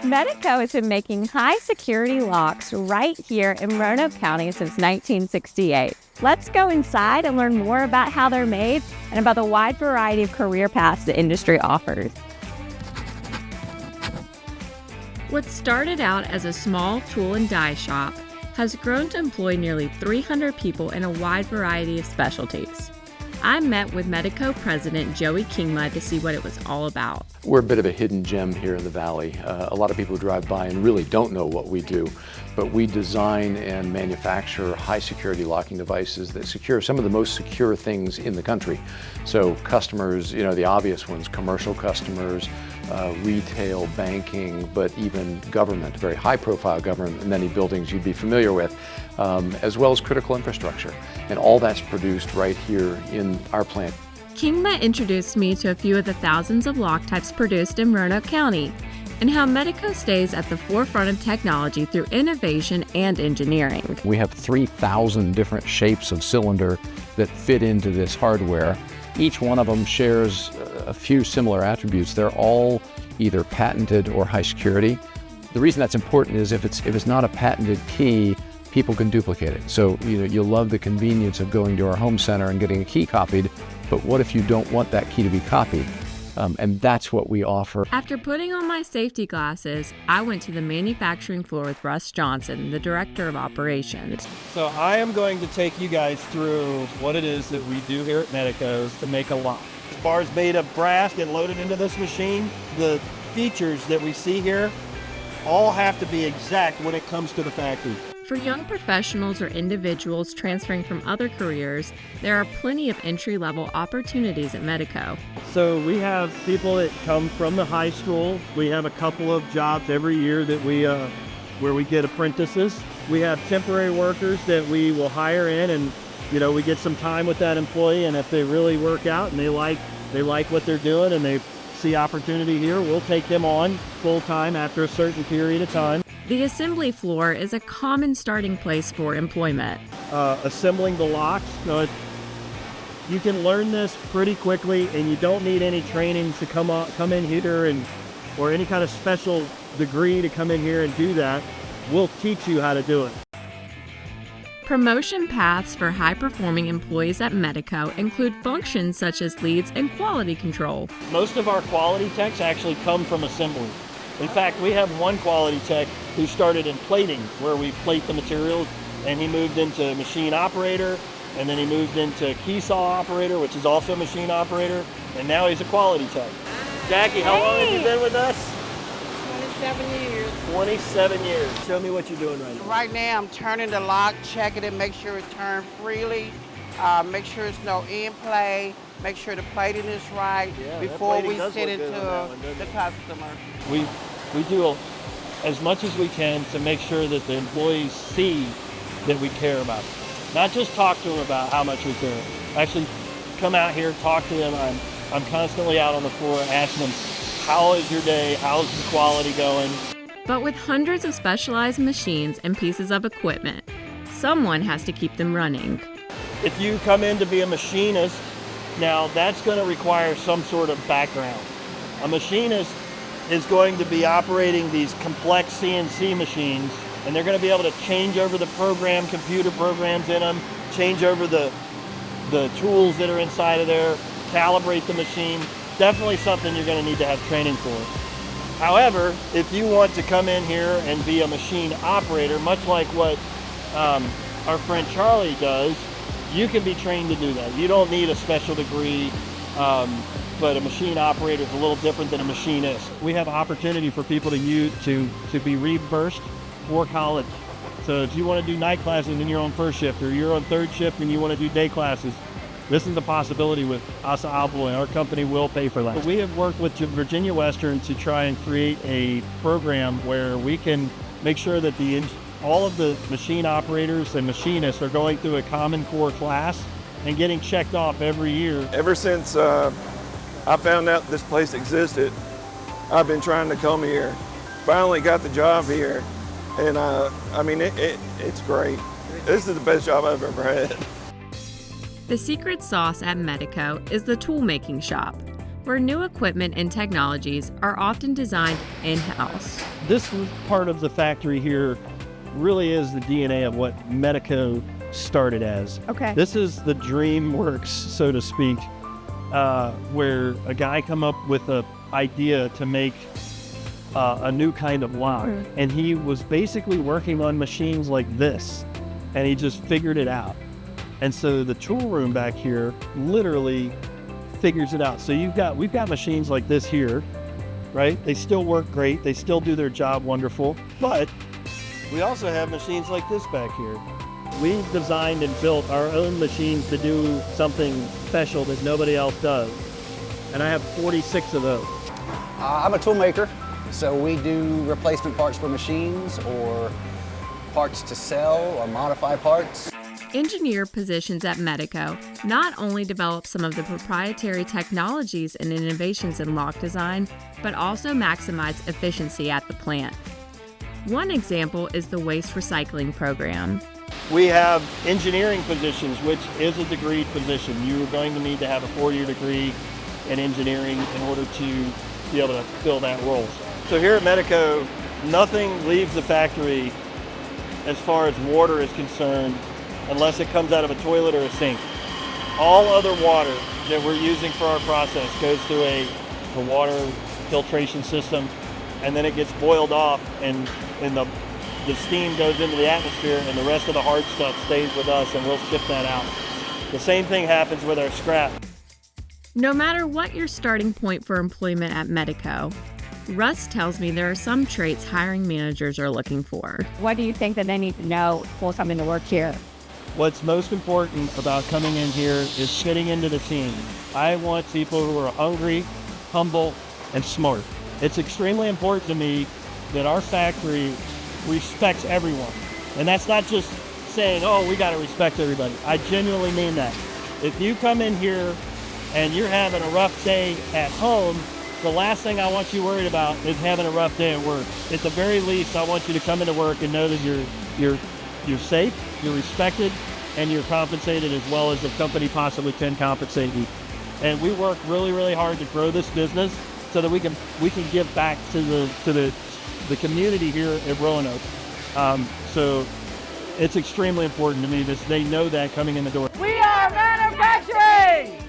Medeco has been making high-security locks right here in Roanoke County since 1968. Let's go inside and learn more about how they're made and about the wide variety of career paths the industry offers. What started out as a small tool and die shop has grown to employ nearly 300 people in a wide variety of specialties. I met with Medeco President Joey Kingma to see what it was all about. We're a bit of a hidden gem here in the Valley. A lot of people drive by and really don't know what we do, but we design and manufacture high security locking devices that secure some of the most secure things in the country. So customers, the obvious ones, commercial customers, retail, banking, but even government, very high profile government, many buildings you'd be familiar with, as well as critical infrastructure. And all that's produced right here in our plant. Kingma introduced me to a few of the thousands of lock types produced in Roanoke County and how Medeco stays at the forefront of technology through innovation and engineering. We have 3,000 different shapes of cylinder that fit into this hardware. Each one of them shares a few similar attributes. They're all either patented or high security. The reason that's important is if it's not a patented key, people can duplicate it. So you'll love the convenience of going to our home center and getting a key copied, but what if you don't want that key to be copied? And that's what we offer. After putting on my safety glasses, I went to the manufacturing floor with Russ Johnson, the Director of Operations. So I am going to take you guys through what it is that we do here at Medeco's to make a lock. This bar is made of brass, get loaded into this machine. The features that we see here all have to be exact when it comes to the factory. For young professionals or individuals transferring from other careers, there are plenty of entry-level opportunities at Medeco. So we have people that come from the high school. We have a couple of jobs every year that where we get apprentices. We have temporary workers that we will hire in, and we get some time with that employee, and if they really work out and they like what they're doing and they see opportunity here, we'll take them on full-time after a certain period of time. The assembly floor is a common starting place for employment. Assembling the locks, you can learn this pretty quickly, and you don't need any training to come in here or any kind of special degree to come in here and do that. We'll teach you how to do it. Promotion paths for high-performing employees at Medeco include functions such as leads and quality control. Most of our quality techs actually come from assembly. In fact, we have one quality tech who started in plating, where we plate the materials, and he moved into machine operator, and then he moved into key saw operator, which is also a machine operator, and now he's a quality tech. Jackie, how long have you been with us? 27 years. 27 years. Show me what you're doing right now. Right now, I'm turning the lock, checking it, make sure it turns freely, make sure there's no end play, make sure the plating is right before we send it to the customer. We do as much as we can to make sure that the employees see that we care about them. Not just talk to them about how much we care. Actually come out here, talk to them. I'm constantly out on the floor asking them, how is your day? How's the quality going? But with hundreds of specialized machines and pieces of equipment, someone has to keep them running. If you come in to be a machinist, now that's going to require some sort of background. A machinist is going to be operating these complex CNC machines, and they're going to be able to change over the computer programs in them, change over the tools that are inside of there, calibrate the machine. Definitely something you're going to need to have training for. However, if you want to come in here and be a machine operator, much like what our friend Charlie does, you can be trained to do that. You don't need a special degree, but a machine operator is a little different than a machinist. We have opportunity for people to be reimbursed for college. So if you want to do night classes in your own first shift, or you're on third shift and you want to do day classes, this is the possibility with Asa Alpo, and our company will pay for that. We have worked with Virginia Western to try and create a program where we can make sure that all of the machine operators and machinists are going through a common core class and getting checked off every year. Ever since I found out this place existed, I've been trying to come here. Finally got the job here, and I mean, it's great. This is the best job I've ever had. The secret sauce at Medeco is the tool-making shop. where new equipment and technologies are often designed in-house. This part of the factory here really is the DNA of what Medeco started as. Okay. This is the dream works, so to speak, where a guy come up with an idea to make a new kind of lock. And he was basically working on machines like this, and he just figured it out. And so the tool room back here literally figures it out. So we've got machines like this here, right? They still work great. They still do their job wonderful. But we also have machines like this back here. We designed and built our own machines to do something special that nobody else does. And I have 46 of those. I'm a tool maker, so we do replacement parts for machines or parts to sell or modify parts. Engineer positions at Medeco not only develop some of the proprietary technologies and innovations in lock design, but also maximize efficiency at the plant. One example is the waste recycling program. We have engineering positions, which is a degree position. You're going to need to have a 4-year degree in engineering in order to be able to fill that role. So here at Medeco, nothing leaves the factory as far as water is concerned unless it comes out of a toilet or a sink. All other water that we're using for our process goes through a water filtration system, and then it gets boiled off, and the steam goes into the atmosphere, and the rest of the hard stuff stays with us, and we'll ship that out. The same thing happens with our scrap. No matter what your starting point for employment at Medeco, Russ tells me there are some traits hiring managers are looking for. What do you think that they need to know before coming to work here? What's most important about coming in here is fitting into the team. I want people who are hungry, humble, and smart. It's extremely important to me that our factory respects everyone. And that's not just saying, oh, we got to respect everybody. I genuinely mean that. If you come in here and you're having a rough day at home, the last thing I want you worried about is having a rough day at work. At the very least, I want you to come into work and know that you're safe, you're respected, and you're compensated as well as the company possibly can compensate you. And we work really, really hard to grow this business so that we can give back to the community here at Roanoke. So it's extremely important to me that they know that coming in the door. We are manufacturing!